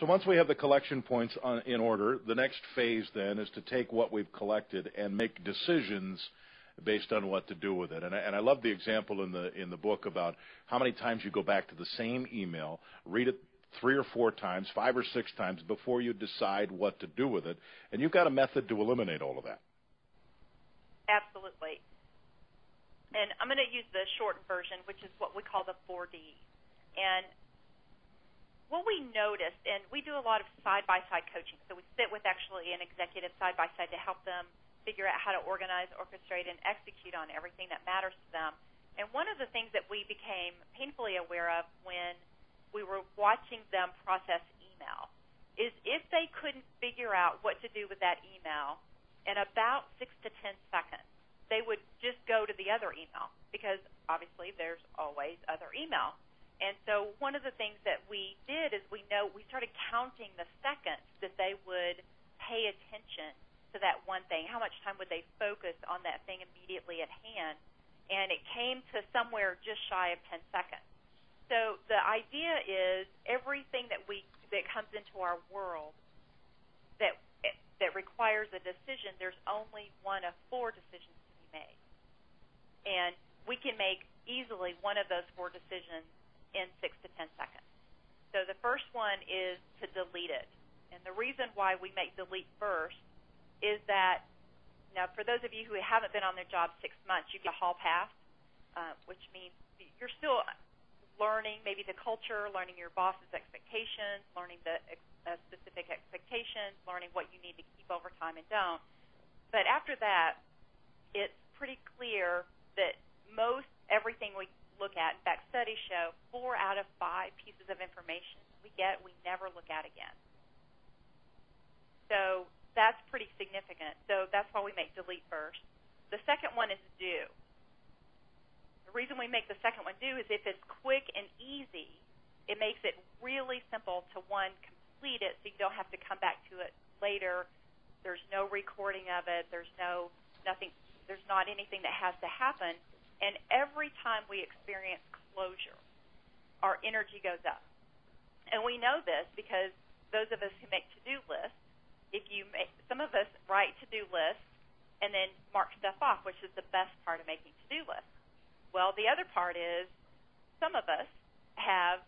So once we have the collection points in order, the next phase then is to take what we've collected and make decisions based on what to do with it. And I love the example in the book about how many times you go back to the same email, read it 3 or 4 times, 5 or 6 times before you decide what to do with it. And you've got a method to eliminate all of that. Absolutely. And I'm going to use the shortened version, which is what we call the 4Ds. And what we noticed, and we do a lot of side-by-side coaching, so we sit with actually an executive side-by-side to help them figure out how to organize, orchestrate, and execute on everything that matters to them. And one of the things that we became painfully aware of when we were watching them process email is if they couldn't figure out what to do with that email in about 6 to 10 seconds, they would just go to the other email because obviously there's always other email. And so one of the things that we did is we started counting the seconds that they would pay attention to that one thing. How much time would they focus on that thing immediately at hand? And it came to somewhere just shy of 10 seconds. So the idea is everything that comes into our world that requires a decision, there's only one of 4 decisions to be made. And we can make easily one of those 4 decisions in 6 to 10 seconds. So the first one is to delete it. And the reason why we make delete first is that, now for those of you who haven't been on their job 6 months, you get a hall pass, which means you're still learning maybe the culture, learning your boss's expectations, learning the specific expectations, learning what you need to keep over time and don't. But after that, it's pretty clear that most everything we look at, in fact, studies show 4 out of 5 pieces of information we never look at again. So that's pretty significant. So that's why we make delete first. The second one is do. The reason we make the second one do is if it's quick and easy, it makes it really simple to, one, complete it so you don't have to come back to it later. There's no recording of it. There's not anything that has to happen. And every time we experience closure, our energy goes up. And we know this because those of us who make to-do lists, some of us write to-do lists and then mark stuff off, which is the best part of making to-do lists. Well, the other part is some of us have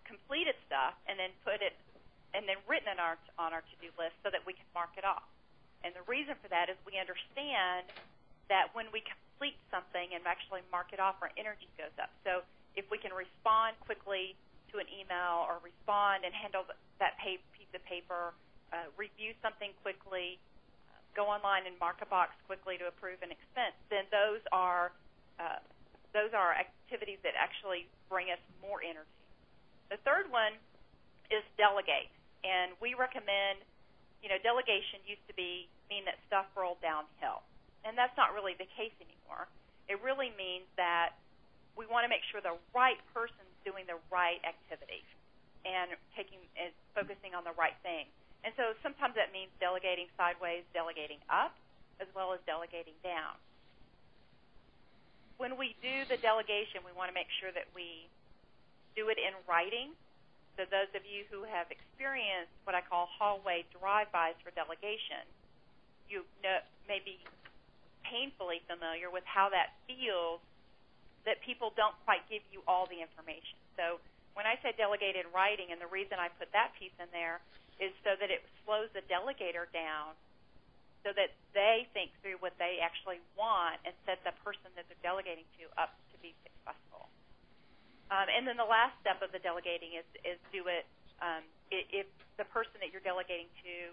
completed stuff and then written it on our to-do list so that we can mark it off. And the reason for that is we understand that when we complete something and actually mark it off, our energy goes up. So if we can respond quickly to an email or respond and handle that piece of paper, review something quickly, go online and mark a box quickly to approve an expense, then those are activities that actually bring us more energy. The third one is delegate. And we recommend, delegation used to mean that stuff rolled downhill. And that's not really the case anymore. It really means that we want to make sure the right person's doing the right activity and focusing on the right thing. And so sometimes that means delegating sideways, delegating up, as well as delegating down. When we do the delegation, we want to make sure that we do it in writing. So those of you who have experienced what I call hallway drive-bys for delegation, you may be painfully familiar with how that feels, that people don't quite give you all the information. So when I say delegate in writing, and the reason I put that piece in there is so that it slows the delegator down so that they think through what they actually want and set the person that they're delegating to up to be successful. And then the last step of the delegating is do it if the person that you're delegating to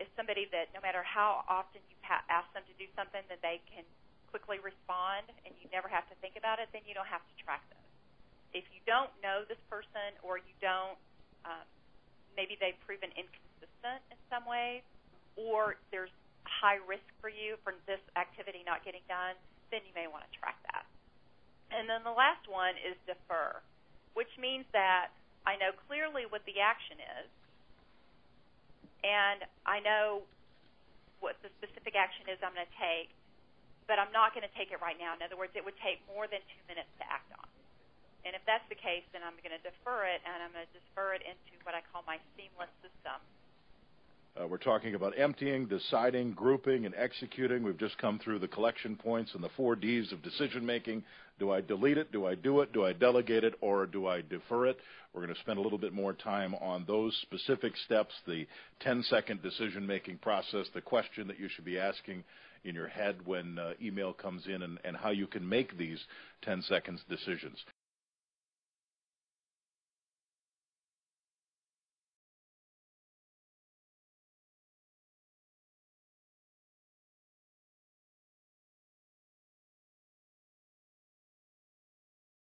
is somebody that no matter how often you ask them to do something, that they can quickly respond and you never have to think about it, then you don't have to track those. If you don't know this person or you don't, maybe they've proven inconsistent in some ways, or there's high risk for you for this activity not getting done, then you may want to track that. And then the last one is defer, which means that I know clearly what the action is, and I know what the specific action is I'm going to take, but I'm not going to take it right now. In other words, it would take more than 2 minutes to act on. And if that's the case, then I'm going to defer it, and I'm going to defer it into what I call my seamless system. We're talking about emptying, deciding, grouping, and executing. We've just come through the collection points and the 4 Ds of decision-making. Do I delete it? Do I do it? Do I delegate it? Or do I defer it? We're going to spend a little bit more time on those specific steps, the 10-second decision-making process, the question that you should be asking in your head when email comes in, and how you can make these 10 seconds decisions.